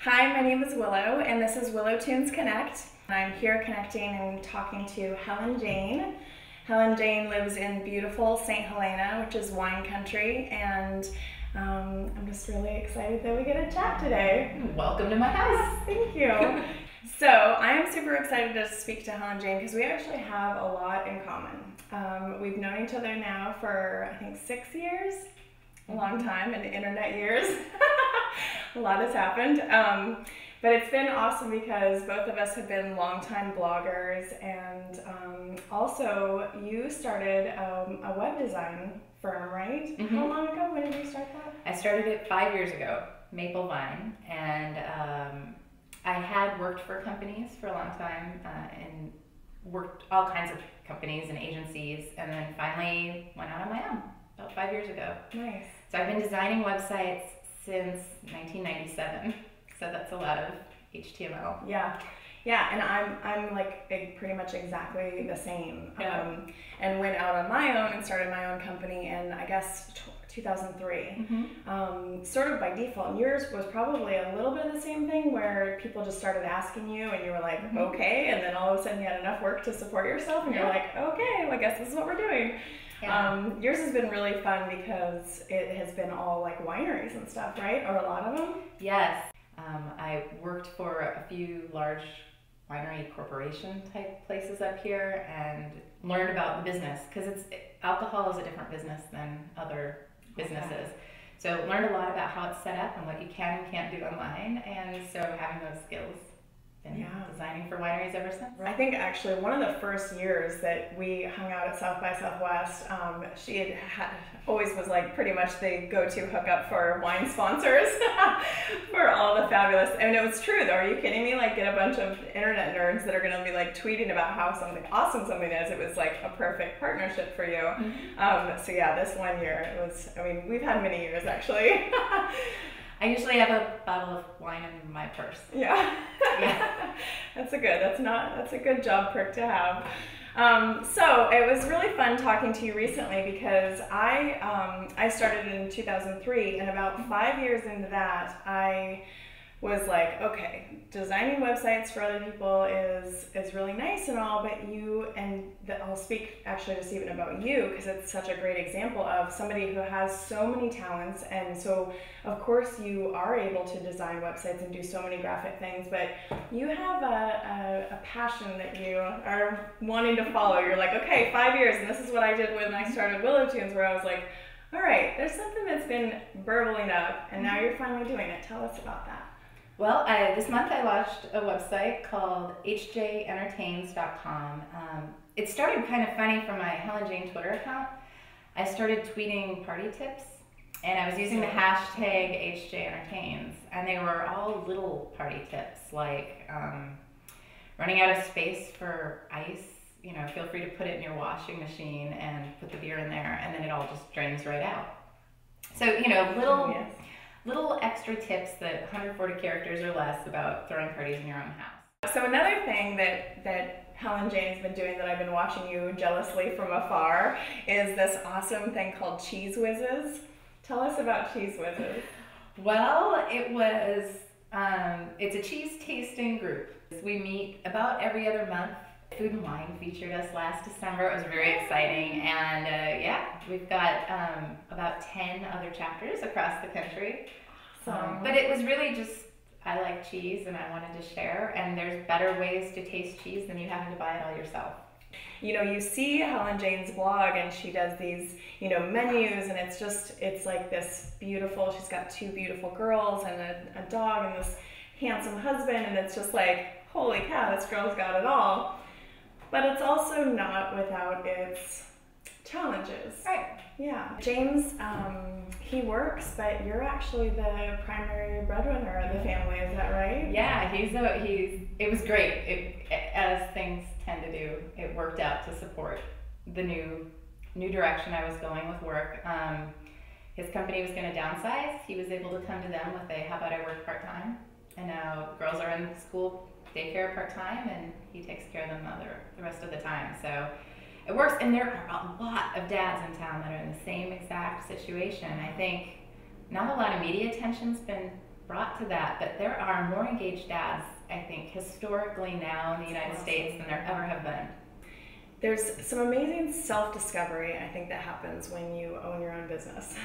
Hi, my name is Willow, and this is Willow Tunes Connect. I'm here connecting and talking to Helen Jane. Helen Jane lives in beautiful St. Helena, which is wine country, and I'm just really excited that we get to chat today. Welcome to my house. Thank you. So I am super excited to speak to Helen Jane because we actually have a lot in common. We've known each other now for, I think, 6 years. A long time in the internet years. A lot has happened. But it's been awesome because both of us have been longtime bloggers, and also you started a web design firm, right? Mm-hmm. How long ago? When did you start that? I started it 5 years ago, Maple Vine, and I had worked for companies for a long time and worked all kinds of companies and agencies, and then finally went out on my own about 5 years ago. Nice. So I've been designing websites since 1997. So that's a lot of HTML. Yeah, and I'm like pretty much exactly the same. Yeah. And went out on my own and started my own company in, I guess, 2003. Mm-hmm. Sort of by default. And yours was probably a little bit of the same thing, where people just started asking you, and you were like, Mm-hmm. okay, and then all of a sudden you had enough work to support yourself, and you're like, okay, well, I guess this is what we're doing. Yeah. Yours has been really fun because it has been all like wineries and stuff, right? Or a lot of them? Yes. I worked for a few large winery corporation type places up here and learned about the business, because alcohol is a different business than other businesses. So learned a lot about how it's set up and what you can and can't do online, and so having those skills. Been designing for wineries ever since. I think actually one of the first years that we hung out at South by Southwest, she had always was like pretty much the go-to hookup for wine sponsors for all the fabulous, and it was true though. Are you kidding me? Like, get a bunch of internet nerds that are going to be like tweeting about how something awesome something is. It was like a perfect partnership for you. Mm-hmm. So yeah, this one year it was, I mean, we've had many years actually. I usually have a bottle of wine in my purse. Yeah. Yeah. That's a good job perk to have. So it was really fun talking to you recently because I started in 2003, and about 5 years into that, I was like, okay, designing websites for other people is really nice and all, but I'll speak actually just even about you because it's such a great example of somebody who has so many talents, and so of course you are able to design websites and do so many graphic things, but you have a passion that you are wanting to follow. You're like, okay, 5 years, and this is what I did when I started Willow Tunes, where I was like, all right, there's something that's been burbling up, and now you're finally doing it. Tell us about that. Well, this month I launched a website called hjentertains.com. It started kind of funny from my Helen Jane Twitter account. I started tweeting party tips, and I was using the hashtag HJEntertains, and they were all little party tips, like running out of space for ice, feel free to put it in your washing machine and put the beer in there, and then it all just drains right out. So, little extra tips that 140 characters or less about throwing parties in your own house. So another thing that Helen Jane's been doing that I've been watching you jealously from afar is this awesome thing called Cheese Whizzes. Tell us about Cheese Whizzes. Well, it's a cheese tasting group. We meet about every other month. Food and Wine featured us last December. It was very exciting, and we've got about 10 other chapters across the country. But it was really just, I like cheese and I wanted to share, and there's better ways to taste cheese than you having to buy it all yourself. You see Helen Jane's blog, and she does these, menus, and it's like this beautiful, she's got 2 beautiful girls and a dog and this handsome husband, and it's just like, holy cow, this girl's got it all. But it's also not without its challenges. Right. Yeah. James, he works, but you're actually the primary breadwinner of the family, is that right? Yeah, it was great. As things tend to do, it worked out to support the new direction I was going with work. His company was going to downsize. He was able to come to them with how about I work part-time? And now girls are in school daycare part-time, and he takes care of them the rest of the time. So it works, and there are a lot of dads in town that are in the same exact situation. I think not a lot of media attention's been brought to that, but there are more engaged dads, I think, historically now in the United States than there ever have been. There's some amazing self-discovery, I think, that happens when you own your own business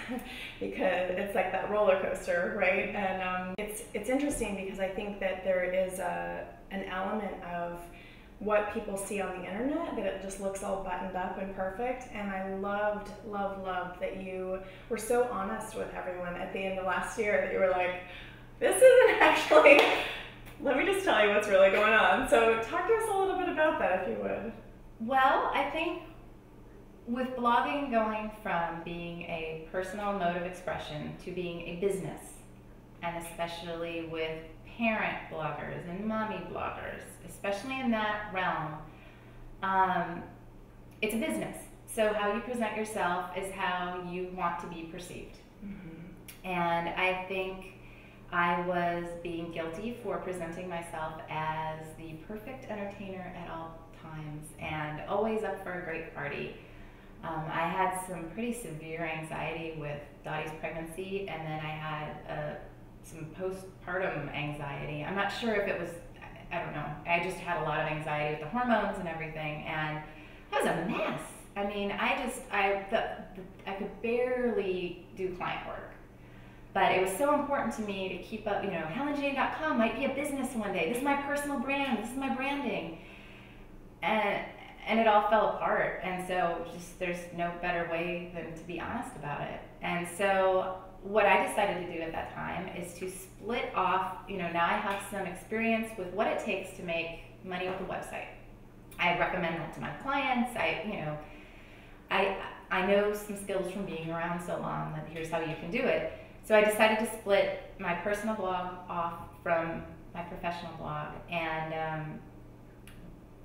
because it's like that roller coaster, right? And it's interesting because I think that there is an element of what people see on the internet, that it just looks all buttoned up and perfect. And I loved that you were so honest with everyone at the end of last year, that you were like, this isn't actually, let me just tell you what's really going on. So talk to us a little bit about that, if you would. Well, I think with blogging going from being a personal mode of expression to being a business, and especially with parent bloggers and mommy bloggers, especially in that realm, it's a business. So how you present yourself is how you want to be perceived. Mm-hmm. And I think I was being guilty for presenting myself as the perfect entertainer at all times and always up for a great party. I had some pretty severe anxiety with Dottie's pregnancy, and then I had some postpartum anxiety. I'm not sure if it was, I don't know. I just had a lot of anxiety with the hormones and everything, and I was a mess. I mean, I could barely do client work. But it was so important to me to keep up, HelenJane.com might be a business one day. This is my personal brand, this is my branding. And it all fell apart. And so just there's no better way than to be honest about it. And so what I decided to do at that time is to split off, now I have some experience with what it takes to make money with a website. I recommend that to my clients. I know some skills from being around so long that here's how you can do it. So I decided to split my personal blog off from my professional blog, and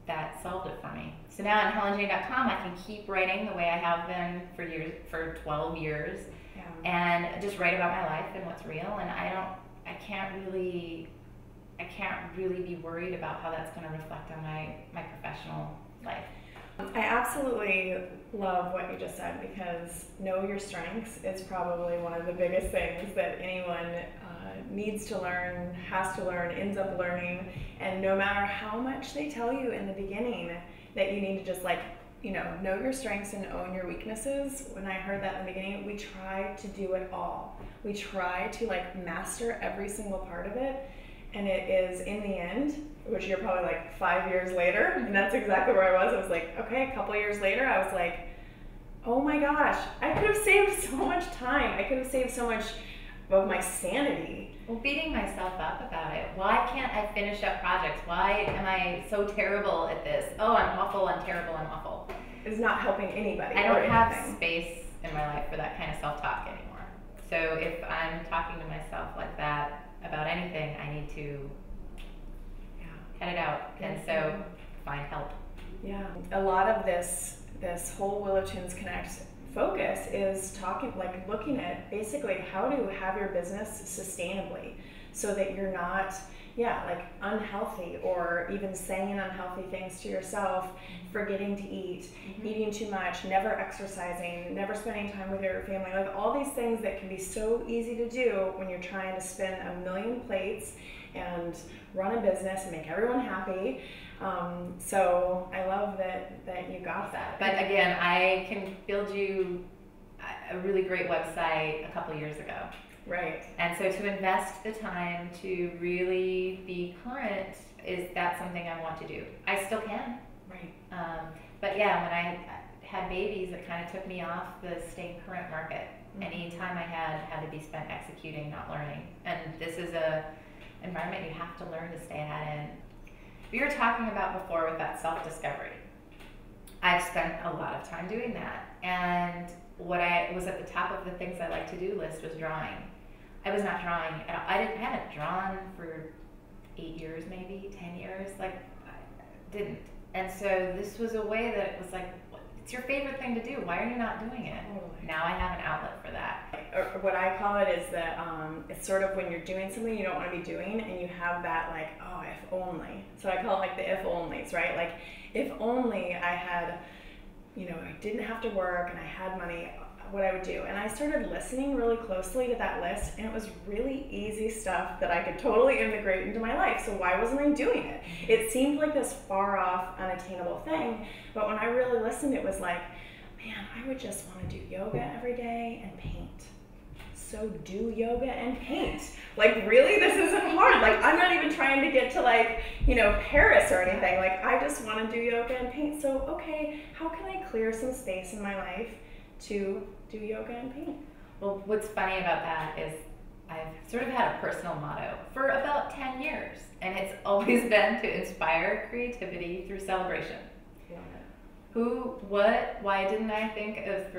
that solved it for me. So now on HelenJane.com, I can keep writing the way I have been for 12 years, and just write about my life and what's real. And I can't really be worried about how that's going to reflect on my professional life. I absolutely love what you just said, because know your strengths is probably one of the biggest things that anyone needs to learn, has to learn, ends up learning. And no matter how much they tell you in the beginning that you need to just know your strengths and own your weaknesses, when I heard that in the beginning, we try to do it all. We try to master every single part of it. And it is, in the end, which you're probably 5 years later, and that's exactly where I was. I was like, okay, a couple years later, I was like, oh my gosh, I could have saved so much time. I could have saved so much of my sanity. Well, beating myself up about it. Why can't I finish up projects? Why am I so terrible at this? Oh, I'm awful, I'm terrible, I'm awful. It's not helping anybody. I don't have space in my life for that kind of self-talk anymore. So if I'm talking to myself like that about anything, I need to cut it out, and so find help. Yeah, a lot of this whole Willow Tunes Connect focus is looking at basically how to have your business sustainably, so that you're not unhealthy, or even saying unhealthy things to yourself, forgetting to eat, eating too much, never exercising, never spending time with your family, all these things that can be so easy to do when you're trying to spin a million plates and run a business and make everyone happy. So I love that you got that. But again, I can build you a really great website a couple years ago. Right. And so to invest the time to really be current, that's something I want to do. I still can. Right. But yeah, when I had babies, it kind of took me off the staying current market. Mm-hmm. Any time I had to be spent executing, not learning. And this is a environment you have to learn to stay ahead in. We were talking about before with that self-discovery. I've spent a lot of time doing that. And what I was at the top of the things I like to do list was drawing. I was not drawing at all. I haven't drawn for 8 years, maybe 10 years. I didn't. And so this was a way that it was it's your favorite thing to do. Why are you not doing it? Totally. Now I have an outlet for that. Or what I call it is that it's sort of when you're doing something you don't want to be doing, and you have that if only. So I call it the if onlys, right? If only I had, I didn't have to work and I had money. what I would do. And I started listening really closely to that list, and it was really easy stuff that I could totally integrate into my life. So why wasn't I doing it? It seemed like this far off, unattainable thing, but when I really listened, it was like, man, I would just want to do yoga every day and paint. So do yoga and paint. Like, really, this isn't hard. Like, I'm not even trying to get to, like, you know, Paris or anything. Like, I just want to do yoga and paint. So, okay, how can I clear some space in my life to do yoga and paint? Well, what's funny about that is I've sort of had a personal motto for about 10 years, and it's always been to inspire creativity through celebration. Why didn't I think of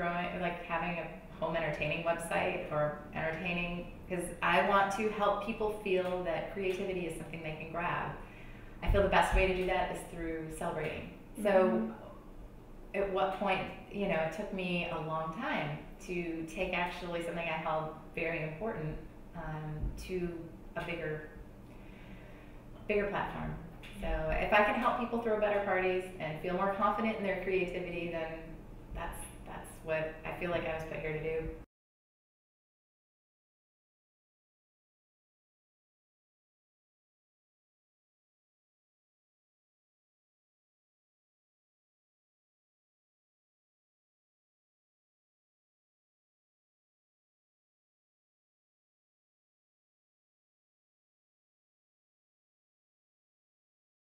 having a home entertaining website or entertaining, because I want to help people feel that creativity is something they can grab. I feel the best way to do that is through celebrating. So at what point, you know, it took me a long time to take actually something I held very important to a bigger platform. So if I can help people throw better parties and feel more confident in their creativity, then that's what I feel like I was put here to do.